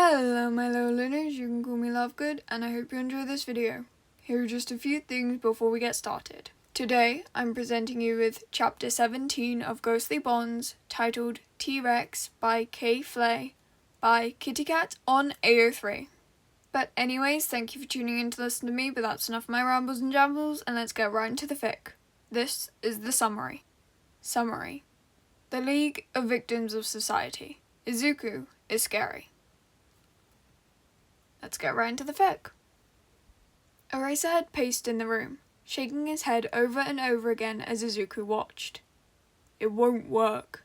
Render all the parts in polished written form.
Hello my little learners, you can call me Lovegood, and I hope you enjoy this video. Here are just a few things before we get started. Today, I'm presenting you with Chapter 17 of Ghostly Bonds, titled T-Rex by K. Flay by KittyKqt on AO3. But anyways, thank you for tuning in to listen to me, but that's enough of my rambles and jambles, and let's get right into the fic. This is the summary. Summary. The League of Victims of Society. Izuku is scary. Let's get right into the fic. Eraserhead paced in the room, shaking his head over and over again as Izuku watched. It won't work.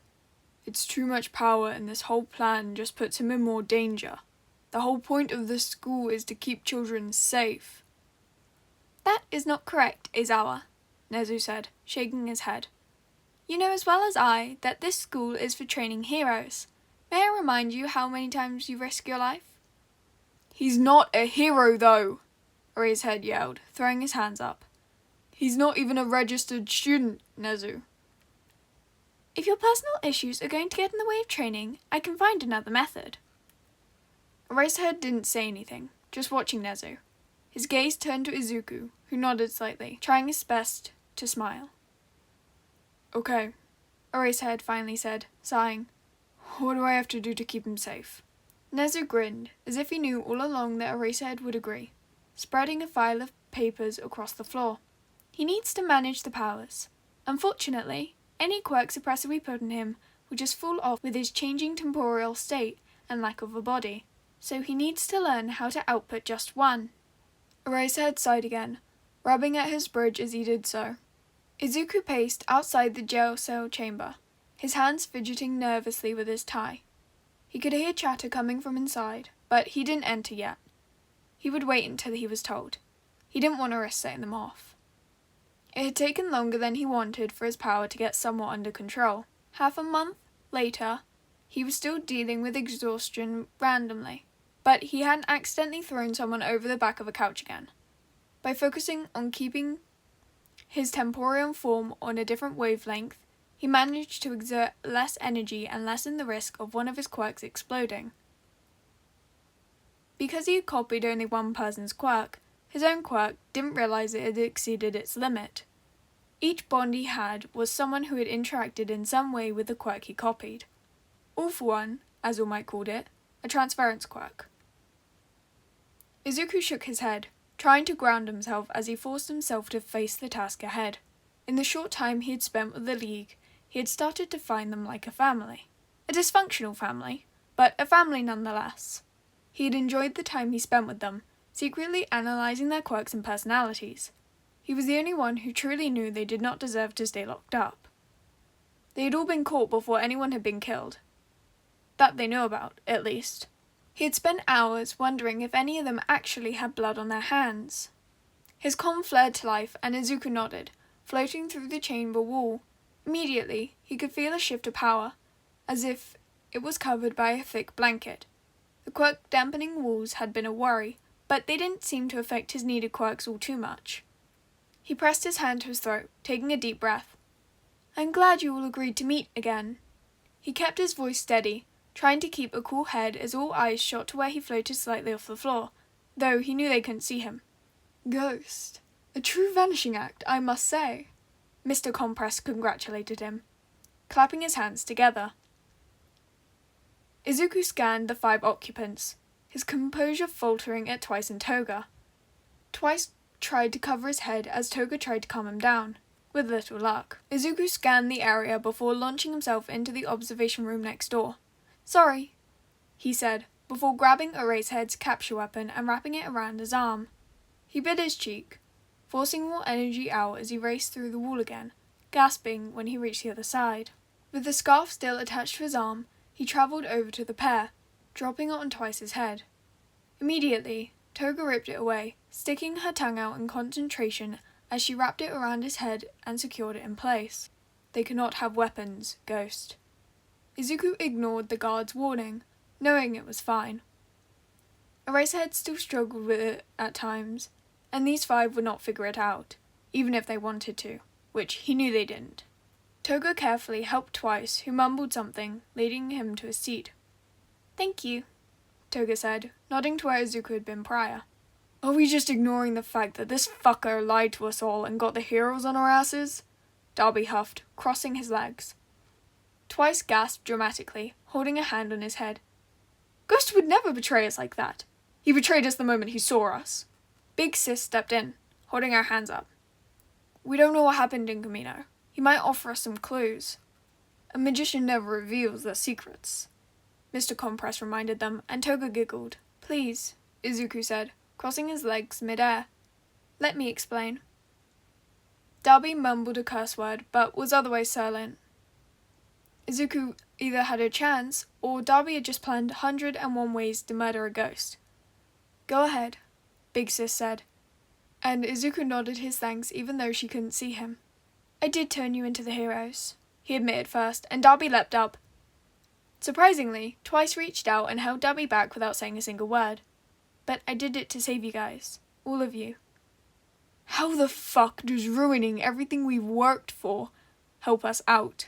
It's too much power, and this whole plan just puts him in more danger. The whole point of this school is to keep children safe. That is not correct, Aizawa, Nezu said, shaking his head. You know as well as I that this school is for training heroes. May I remind you how many times you risk your life? He's not a hero, though, Eraserhead yelled, throwing his hands up. He's not even a registered student, Nezu. If your personal issues are going to get in the way of training, I can find another method. Eraserhead didn't say anything, just watching Nezu. His gaze turned to Izuku, who nodded slightly, trying his best to smile. Okay, Eraserhead finally said, sighing. What do I have to do to keep him safe? Nezu grinned, as if he knew all along that Eraserhead would agree, spreading a file of papers across the floor. He needs to manage the powers. Unfortunately, any quirk suppressor we put on him will just fall off with his changing temporal state and lack of a body, so he needs to learn how to output just one. Eraserhead sighed again, rubbing at his bridge as he did so. Izuku paced outside the jail cell chamber, his hands fidgeting nervously with his tie. He could hear chatter coming from inside, but he didn't enter yet. He would wait until he was told. He didn't want to risk setting them off. It had taken longer than he wanted for his power to get somewhat under control. Half a month later, he was still dealing with exhaustion randomly, but he hadn't accidentally thrown someone over the back of a couch again. By focusing on keeping his temporal form on a different wavelength, he managed to exert less energy and lessen the risk of one of his quirks exploding. Because he had copied only one person's quirk, his own quirk didn't realize it had exceeded its limit. Each bond he had was someone who had interacted in some way with the quirk he copied. All for one, as All Might called it, a transference quirk. Izuku shook his head, trying to ground himself as he forced himself to face the task ahead. In the short time he had spent with the League, he had started to find them like a family. A dysfunctional family, but a family nonetheless. He had enjoyed the time he spent with them, secretly analysing their quirks and personalities. He was the only one who truly knew they did not deserve to stay locked up. They had all been caught before anyone had been killed. That they knew about, at least. He had spent hours wondering if any of them actually had blood on their hands. His calm flared to life, and Izuku nodded, floating through the chamber wall. Immediately, he could feel a shift of power, as if it was covered by a thick blanket. The quirk-dampening walls had been a worry, but they didn't seem to affect his needed quirks all too much. He pressed his hand to his throat, taking a deep breath. I'm glad you all agreed to meet again. He kept his voice steady, trying to keep a cool head as all eyes shot to where he floated slightly off the floor, though he knew they couldn't see him. Ghost. A true vanishing act, I must say. Mr. Compress congratulated him, clapping his hands together. Izuku scanned the 5 occupants, his composure faltering at Twice and Toga. Twice tried to cover his head as Toga tried to calm him down, with little luck. Izuku scanned the area before launching himself into the observation room next door. Sorry, he said, before grabbing Eraserhead's capture weapon and wrapping it around his arm. He bit his cheek, forcing more energy out as he raced through the wall again, gasping when he reached the other side. With the scarf still attached to his arm, he travelled over to the pair, dropping it on Twice's head. Immediately, Toga ripped it away, sticking her tongue out in concentration as she wrapped it around his head and secured it in place. They cannot have weapons, Ghost. Izuku ignored the guard's warning, knowing it was fine. Eraserhead still struggled with it at times, and these 5 would not figure it out, even if they wanted to, which he knew they didn't. Toga carefully helped Twice, who mumbled something, leading him to a seat. Thank you. Toga said, nodding to where Izuku had been prior. Are we just ignoring the fact that this fucker lied to us all and got the heroes on our asses? Darby huffed, crossing his legs. Twice gasped dramatically, holding a hand on his head. Ghost would never betray us like that. He betrayed us the moment he saw us. Big Sis stepped in, holding our hands up. We don't know what happened in Camino. He might offer us some clues. A magician never reveals their secrets. Mr. Compress reminded them, and Toga giggled. Please, Izuku said, crossing his legs mid-air. Let me explain. Darby mumbled a curse word, but was otherwise silent. Izuku either had a chance, or Darby had just planned 101 ways to murder a ghost. Go ahead, Big Sis said, and Izuku nodded his thanks even though she couldn't see him. I did turn you into the heroes, he admitted first, and Darby leapt up. Surprisingly, Twice reached out and held Darby back without saying a single word. But I did it to save you guys, all of you. How the fuck does ruining everything we've worked for help us out?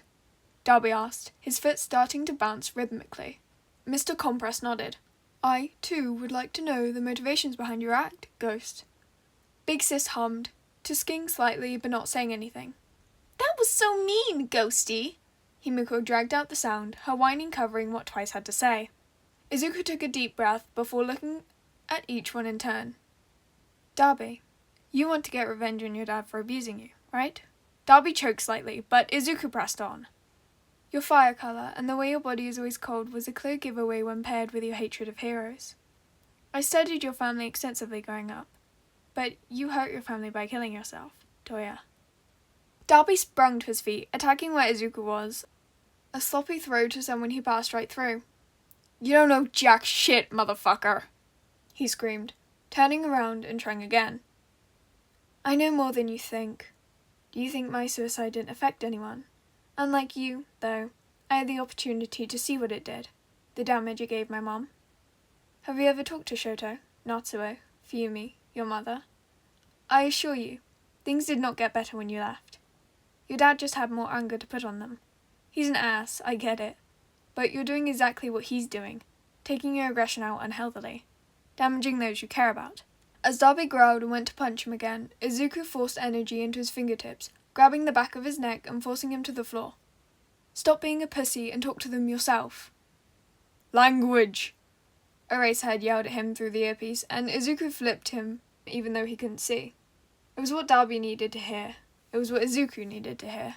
Darby asked, his foot starting to bounce rhythmically. Mr. Compress nodded. I, too, would like to know the motivations behind your act, Ghost. Big Sis hummed, tusking slightly but not saying anything. That was so mean, Ghosty! Himiko dragged out the sound, her whining covering what Twice had to say. Izuku took a deep breath before looking at each one in turn. Darby, you want to get revenge on your dad for abusing you, right? Darby choked slightly, but Izuku pressed on. Your fire colour and the way your body is always cold was a clear giveaway when paired with your hatred of heroes. I studied your family extensively growing up, but you hurt your family by killing yourself, Toya. Darby sprung to his feet, attacking where Izuku was, a sloppy throw to someone he passed right through. You don't know jack shit, motherfucker, he screamed, turning around and trying again. I know more than you think. Do you think my suicide didn't affect anyone? Unlike you, though, I had the opportunity to see what it did, the damage it gave my mom. Have you ever talked to Shoto, Natsuo, Fumi, your mother? I assure you, things did not get better when you left. Your dad just had more anger to put on them. He's an ass, I get it. But you're doing exactly what he's doing, taking your aggression out unhealthily, damaging those you care about. As Darby growled and went to punch him again, Izuku forced energy into his fingertips, grabbing the back of his neck and forcing him to the floor. Stop being a pussy and talk to them yourself. Language! Eraserhead yelled at him through the earpiece, and Izuku flipped him, even though he couldn't see. It was what Darby needed to hear. It was what Izuku needed to hear.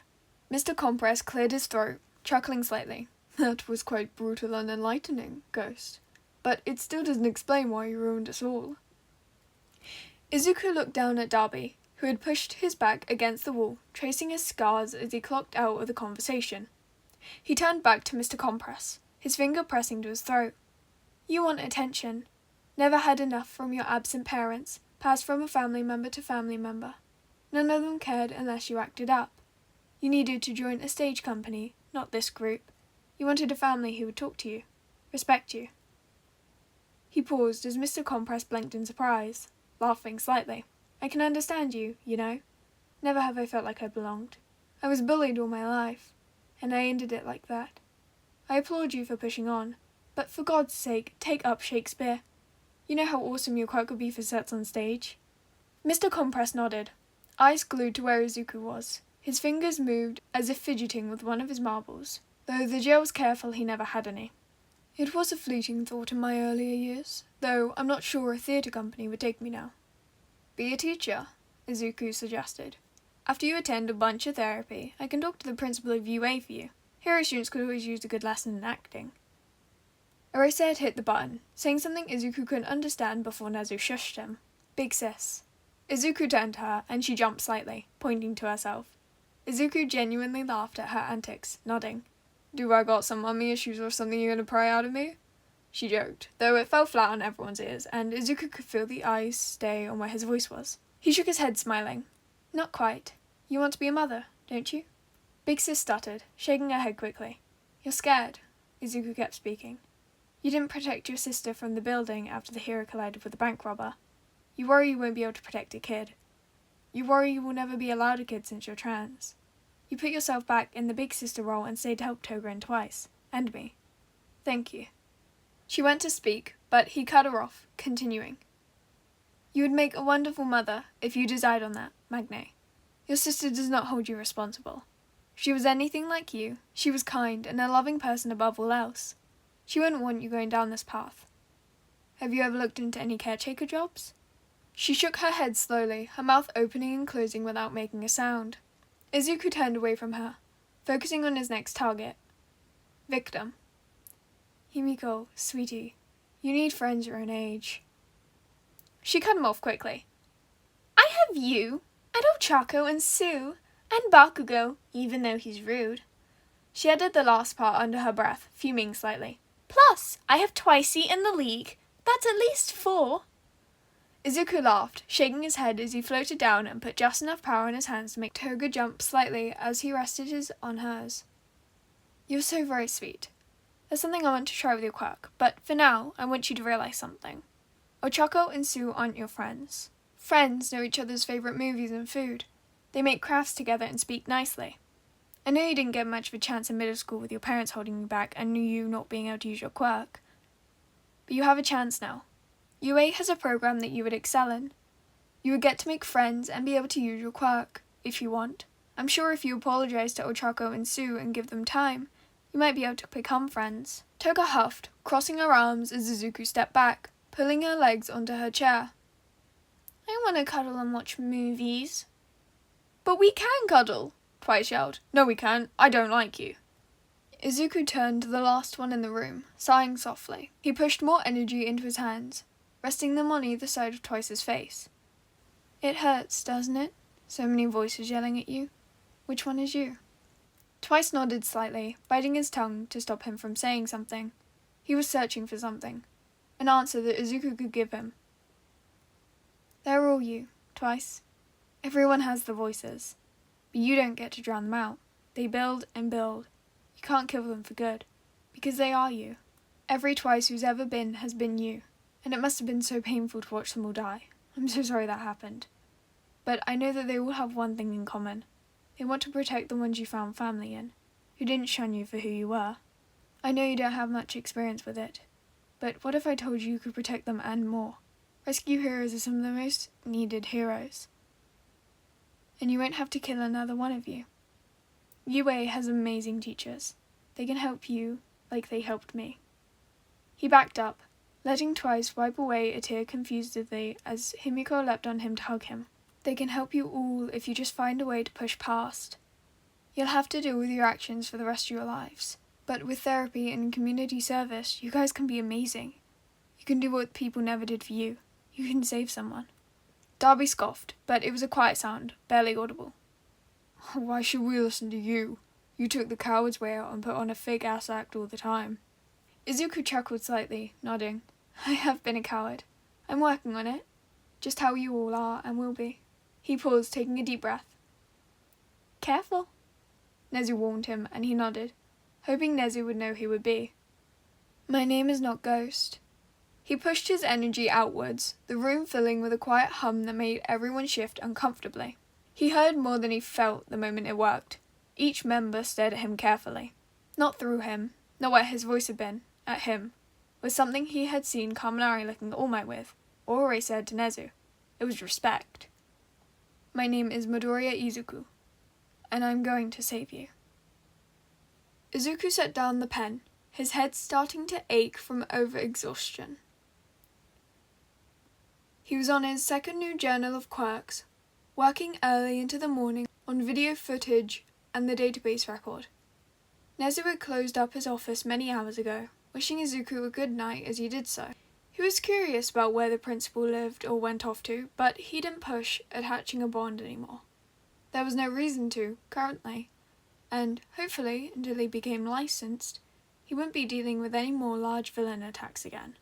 Mr. Compress cleared his throat, chuckling slightly. That was quite brutal and enlightening, Ghost. But it still doesn't explain why you ruined us all. Izuku looked down at Darby, who had pushed his back against the wall, tracing his scars as he clocked out of the conversation. He turned back to Mr. Compress, his finger pressing to his throat. You want attention. Never had enough from your absent parents, passed from a family member to family member. None of them cared unless you acted up. You needed to join a stage company, not this group. You wanted a family who would talk to you, respect you. He paused as Mr. Compress blinked in surprise, laughing slightly. I can understand you, you know. Never have I felt like I belonged. I was bullied all my life, and I ended it like that. I applaud you for pushing on, but for God's sake, take up Shakespeare. You know how awesome your quirk would be for sets on stage? Mr. Compress nodded, eyes glued to where Izuku was. His fingers moved as if fidgeting with one of his marbles, though the jail was careful he never had any. It was a fleeting thought in my earlier years, though I'm not sure a theatre company would take me now. Be a teacher, Izuku suggested. After you attend a bunch of therapy, I can talk to the principal of UA for you. Hero students could always use a good lesson in acting. Eraser had hit the button, saying something Izuku couldn't understand before Nezu shushed him. Big Sis. Izuku turned to her, and she jumped slightly, pointing to herself. Izuku genuinely laughed at her antics, nodding. Do I got some mummy issues or something you're gonna pry out of me? She joked, though it fell flat on everyone's ears, and Izuku could feel the eyes stay on where his voice was. He shook his head, smiling. Not quite. You want to be a mother, don't you? Big Sis stuttered, shaking her head quickly. You're scared, Izuku kept speaking. You didn't protect your sister from the building after the hero collided with the bank robber. You worry you won't be able to protect a kid. You worry you will never be allowed a kid since you're trans. You put yourself back in the big sister role and stayed to help Toga and Twice, and me. Thank you. She went to speak, but he cut her off, continuing. You would make a wonderful mother if you decide on that, Magne. Your sister does not hold you responsible. If she was anything like you, she was kind and a loving person above all else. She wouldn't want you going down this path. Have you ever looked into any caretaker jobs? She shook her head slowly, her mouth opening and closing without making a sound. Izuku turned away from her, focusing on his next target. Victim. Himiko, sweetie, you need friends your own age. She cut him off quickly. I have you, and Ochako and Sue, and Bakugo, even though he's rude. She added the last part under her breath, fuming slightly. Plus, I have Twicey in the league. That's at least 4. Izuku laughed, shaking his head as he floated down and put just enough power in his hands to make Toga jump slightly as he rested his on hers. You're so very sweet. There's something I want to try with your quirk, but for now, I want you to realize something. Ochako and Sue aren't your friends. Friends know each other's favourite movies and food. They make crafts together and speak nicely. I know you didn't get much of a chance in middle school with your parents holding you back and you not being able to use your quirk. But you have a chance now. UA has a program that you would excel in. You would get to make friends and be able to use your quirk, if you want. I'm sure if you apologize to Ochako and Sue and give them time, you might be able to become friends. Toga huffed, crossing her arms as Izuku stepped back, pulling her legs onto her chair. I want to cuddle and watch movies. But we can cuddle, Twice yelled. No we can't, I don't like you. Izuku turned to the last one in the room, sighing softly. He pushed more energy into his hands, resting them on either side of Twice's face. It hurts, doesn't it? So many voices yelling at you. Which one is you? Twice nodded slightly, biting his tongue to stop him from saying something. He was searching for something. An answer that Izuku could give him. They're all you, Twice. Everyone has the voices. But you don't get to drown them out. They build and build. You can't kill them for good. Because they are you. Every Twice who's ever been has been you. And it must have been so painful to watch them all die. I'm so sorry that happened. But I know that they all have one thing in common. They want to protect the ones you found family in, who didn't shun you for who you were. I know you don't have much experience with it. But what if I told you could protect them and more? Rescue heroes are some of the most needed heroes. And you won't have to kill another one of you. UA has amazing teachers. They can help you like they helped me. He backed up, letting Twice wipe away a tear confusedly as Himiko leapt on him to hug him. They can help you all if you just find a way to push past. You'll have to deal with your actions for the rest of your lives. But with therapy and community service, you guys can be amazing. You can do what people never did for you. You can save someone. Darby scoffed, but it was a quiet sound, barely audible. Why should we listen to you? You took the coward's way out and put on a fake-ass act all the time. Izuku chuckled slightly, nodding. I have been a coward. I'm working on it. Just how you all are and will be. He paused, taking a deep breath. Careful. Nezu warned him, and he nodded, hoping Nezu would know who he would be. My name is not Ghost. He pushed his energy outwards, the room filling with a quiet hum that made everyone shift uncomfortably. He heard more than he felt the moment it worked. Each member stared at him carefully. Not through him, not where his voice had been, at him, was something he had seen Kaminari looking at All Might with, or Ore said to Nezu. It was respect. My name is Midoriya Izuku, and I'm going to save you. Izuku set down the pen, his head starting to ache from overexhaustion. He was on his second new journal of quirks, working early into the morning on video footage and the database record. Nezu had closed up his office many hours ago, wishing Izuku a good night as he did so. He was curious about where the principal lived or went off to, but he didn't push at hatching a bond anymore. There was no reason to, currently, and, hopefully, until he became licensed, he wouldn't be dealing with any more large villain attacks again.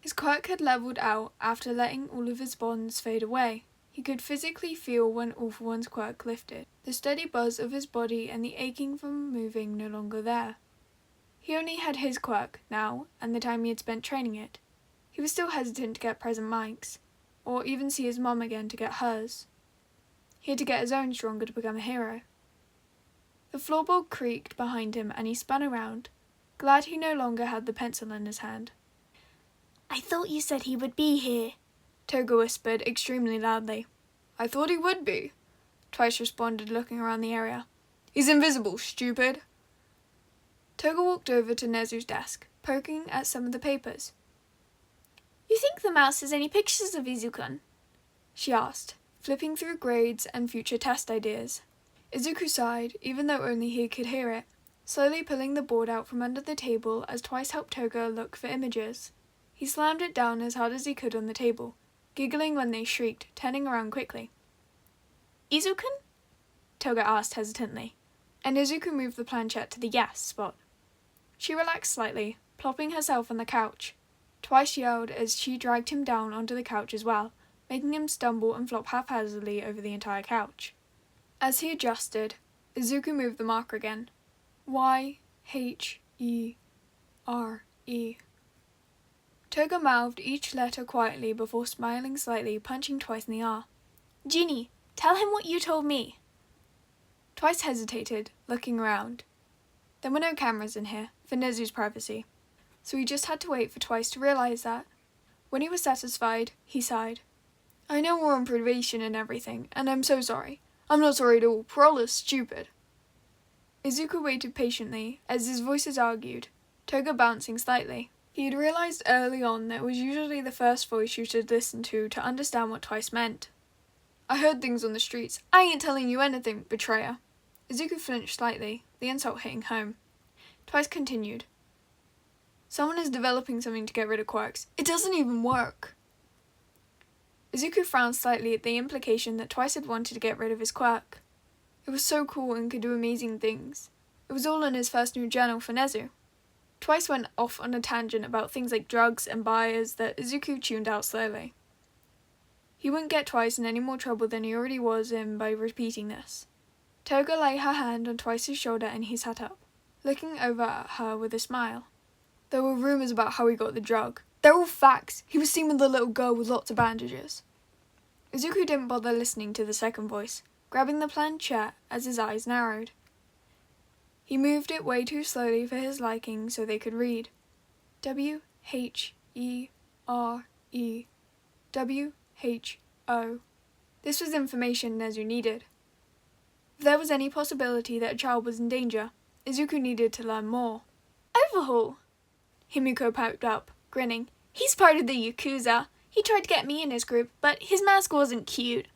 His quirk had levelled out after letting all of his bonds fade away. He could physically feel when All For One's quirk lifted, the steady buzz of his body and the aching from moving no longer there. He only had his quirk now, and the time he had spent training it. He was still hesitant to get present Mike's, or even see his mum again to get hers. He had to get his own stronger to become a hero. The floorboard creaked behind him and he spun around, glad he no longer had the pencil in his hand. I thought you said he would be here, Toga whispered extremely loudly. I thought he would be, Twice responded, looking around the area. He's invisible, stupid. Toga walked over to Nezu's desk, poking at some of the papers. You think the mouse has any pictures of Izuku? She asked, flipping through grades and future test ideas. Izuku sighed, even though only he could hear it, slowly pulling the board out from under the table as Twice helped Toga look for images. He slammed it down as hard as he could on the table, giggling when they shrieked, turning around quickly. Izuku? Toga asked hesitantly, and Izuku moved the planchette to the yes spot. She relaxed slightly, plopping herself on the couch. Twice yelled as she dragged him down onto the couch as well, making him stumble and flop haphazardly over the entire couch. As he adjusted, Izuku moved the marker again. Y-H-E-R-E. Toga mouthed each letter quietly before smiling slightly, punching Twice in the R. Genie, tell him what you told me. Twice hesitated, looking around. There were no cameras in here, for Nezu's privacy, so he just had to wait for Twice to realize that. When he was satisfied, he sighed. I know we're on probation and everything, and I'm so sorry. I'm not sorry at all. Parole is stupid. Izuku waited patiently, as his voices argued, Toga bouncing slightly. He had realized early on that it was usually the first voice you should listen to understand what Twice meant. I heard things on the streets. I ain't telling you anything, betrayer. Izuku flinched slightly, the insult hitting home. Twice continued. Someone is developing something to get rid of quirks. It doesn't even work. Izuku frowned slightly at the implication that Twice had wanted to get rid of his quirk. It was so cool and could do amazing things. It was all in his first new journal for Nezu. Twice went off on a tangent about things like drugs and buyers that Izuku tuned out slowly. He wouldn't get Twice in any more trouble than he already was in by repeating this. Toga laid her hand on Twice's shoulder and he sat up, looking over at her with a smile. There were rumours about how he got the drug. They're all facts. He was seen with a little girl with lots of bandages. Izuku didn't bother listening to the second voice, grabbing the planchette as his eyes narrowed. He moved it way too slowly for his liking so they could read. W-H-E-R-E. W-H-O. This was information Nezu needed. If there was any possibility that a child was in danger, Izuku needed to learn more. Overhaul! Himiko piped up, grinning. He's part of the Yakuza. He tried to get me in his group, but his mask wasn't cute.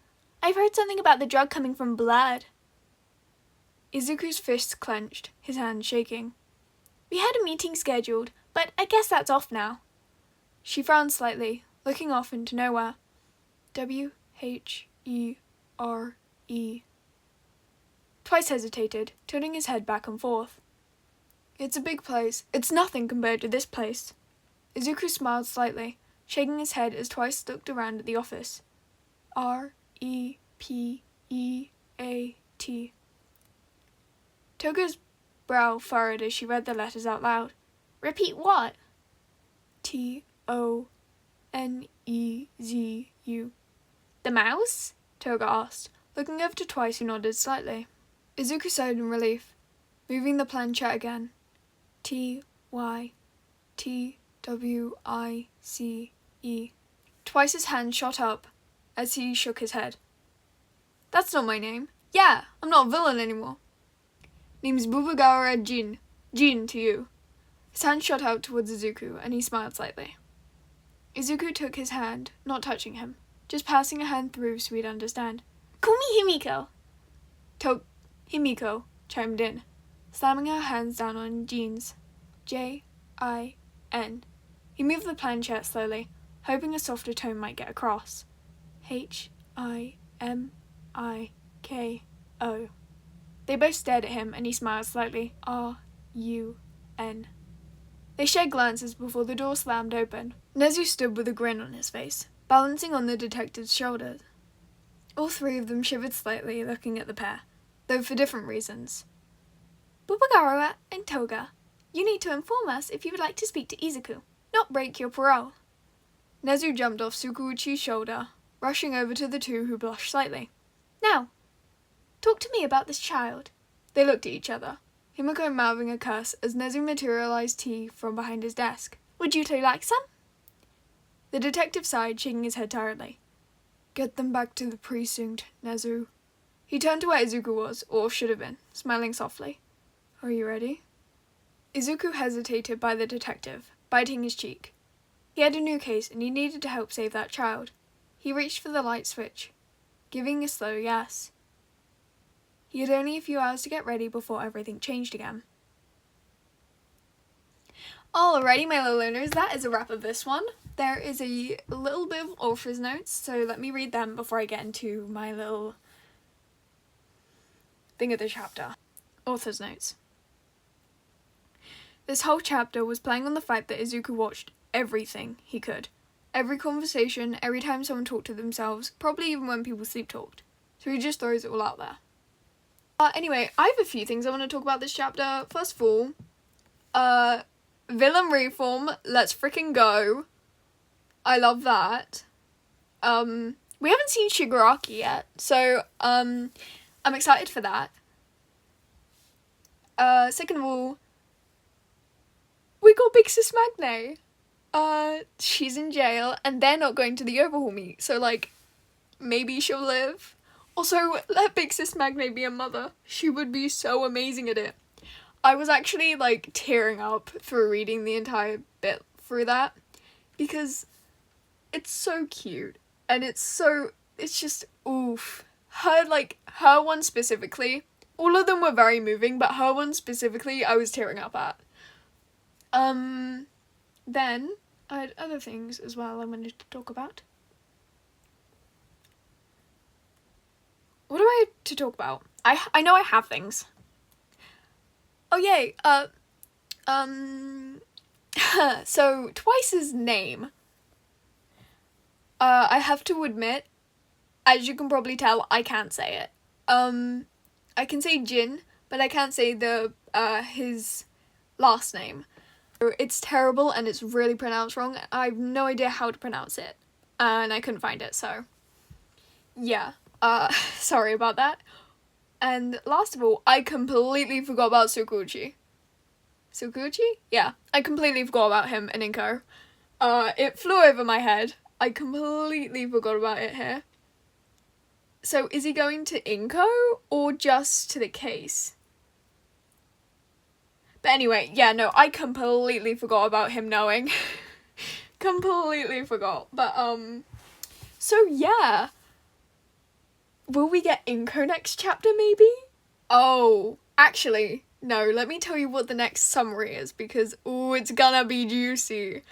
I've heard something about the drug coming from blood. Izuku's fists clenched, his hands shaking. We had a meeting scheduled, but I guess that's off now. She frowned slightly, looking off into nowhere. W-H-E-R-E. Twice hesitated, tilting his head back and forth. It's a big place. It's nothing compared to this place. Izuku smiled slightly, shaking his head as Twice looked around at the office. R-E-P-E-A-T. Toga's brow furrowed as she read the letters out loud. Repeat what? T-O-N-E-Z-U. The mouse? Toga asked, looking over to Twice, who nodded slightly. Izuku sighed in relief, moving the planchette again. T-Y-T-W-I-C-E. Twice's hand shot up as he shook his head. That's not my name. Yeah, I'm not a villain anymore. Name's Bubagara Jin. Jin to you. His hand shot out towards Izuku, and he smiled slightly. Izuku took his hand, not touching him, just passing a hand through so he'd understand. Call me Himiko. Himiko chimed in, slamming her hands down on Jin's. J-I-N. He moved the planchette slowly, hoping a softer tone might get across. H-I-M-I-K-O. They both stared at him, and he smiled slightly. R-U-N. They shared glances before the door slammed open. Nezu stood with a grin on his face, balancing on the detective's shoulders. All three of them shivered slightly, looking at the pair, though for different reasons. Bubagara and Toga, you need to inform us if you would like to speak to Izuku, not break your parole. Nezu jumped off Tsukuuchi's shoulder, rushing over to the two who blushed slightly. Now, talk to me about this child. They looked at each other, Himiko mouthing a curse as Nezu materialized tea from behind his desk. Would you two like some? The detective sighed, shaking his head tiredly. Get them back to the precinct, Nezu. He turned to where Izuku was, or should have been, smiling softly. Are you ready? Izuku hesitated by the detective, biting his cheek. He had a new case and he needed to help save that child. He reached for the light switch, giving a slow yes. He had only a few hours to get ready before everything changed again. Alrighty, my little learners, that is a wrap of this one. There is a little bit of author's notes, so let me read them before I get into my little thing of the chapter. Author's notes. This whole chapter was playing on the fact that Izuku watched everything he could. Every conversation, every time someone talked to themselves, probably even when people sleep talked. So he just throws it all out there. Anyway, I have a few things I want to talk about this chapter. First of all, villain reform, let's freaking go. I love that. We haven't seen Shigaraki yet, so I'm excited for that. Second of all, we got Big Sis Magne. She's in jail and they're not going to the overhaul meet, so like maybe she'll live. Also, let Big Sis Magne be a mother. She would be so amazing at it. I was actually like tearing up through reading the entire bit through that because it's so cute and it's just oof. Her one specifically, all of them were very moving, but her one specifically I was tearing up at. Then I had other things as well I wanted to talk about. What do I have to talk about? I know I have things. Oh yay, so Twice's name. I have to admit, as you can probably tell, I can't say it. I can say Jin, but I can't say his last name. It's terrible and it's really pronounced wrong. I have no idea how to pronounce it, and I couldn't find it, so yeah. Sorry about that. And last of all, I completely forgot about Tsukuchi. Tsukuchi? Yeah, I completely forgot about him and Inko. It flew over my head. I completely forgot about it here. So is he going to Inko or just to the case? But anyway, yeah, no, I completely forgot about him knowing. Completely forgot. But, so yeah. Will we get Inko next chapter, maybe? Oh, actually, no, let me tell you what the next summary is, because, ooh, it's gonna be juicy.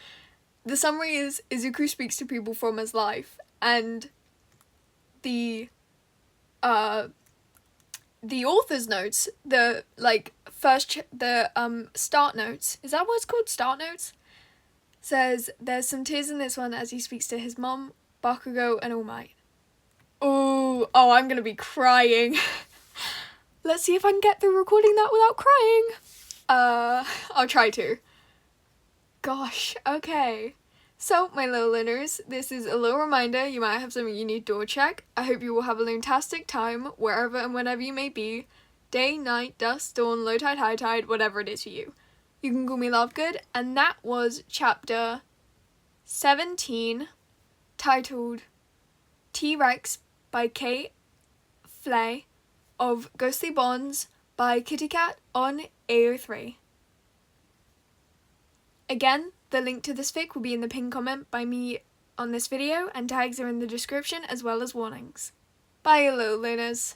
The summary is Izuku speaks to people from his life, and the author's notes, the start notes, is that what it's called, start notes? Says, there's some tears in this one as he speaks to his mom, Bakugo, and All Might. Oh, I'm gonna be crying. Let's see if I can get through recording that without crying. I'll try to. Gosh, okay. So, my little learners, this is a little reminder you might have something you need to check. I hope you will have a fantastic time, wherever and whenever you may be. Day, night, dusk, dawn, low tide, high tide, whatever it is for you. You can call me Lovegood, and that was chapter 17, titled T-Rex by Kate Flay of Ghostly Bonds by KittyKqt on AO3. Again, the link to this fic will be in the pinned comment by me on this video, and tags are in the description as well as warnings. Bye, little learners.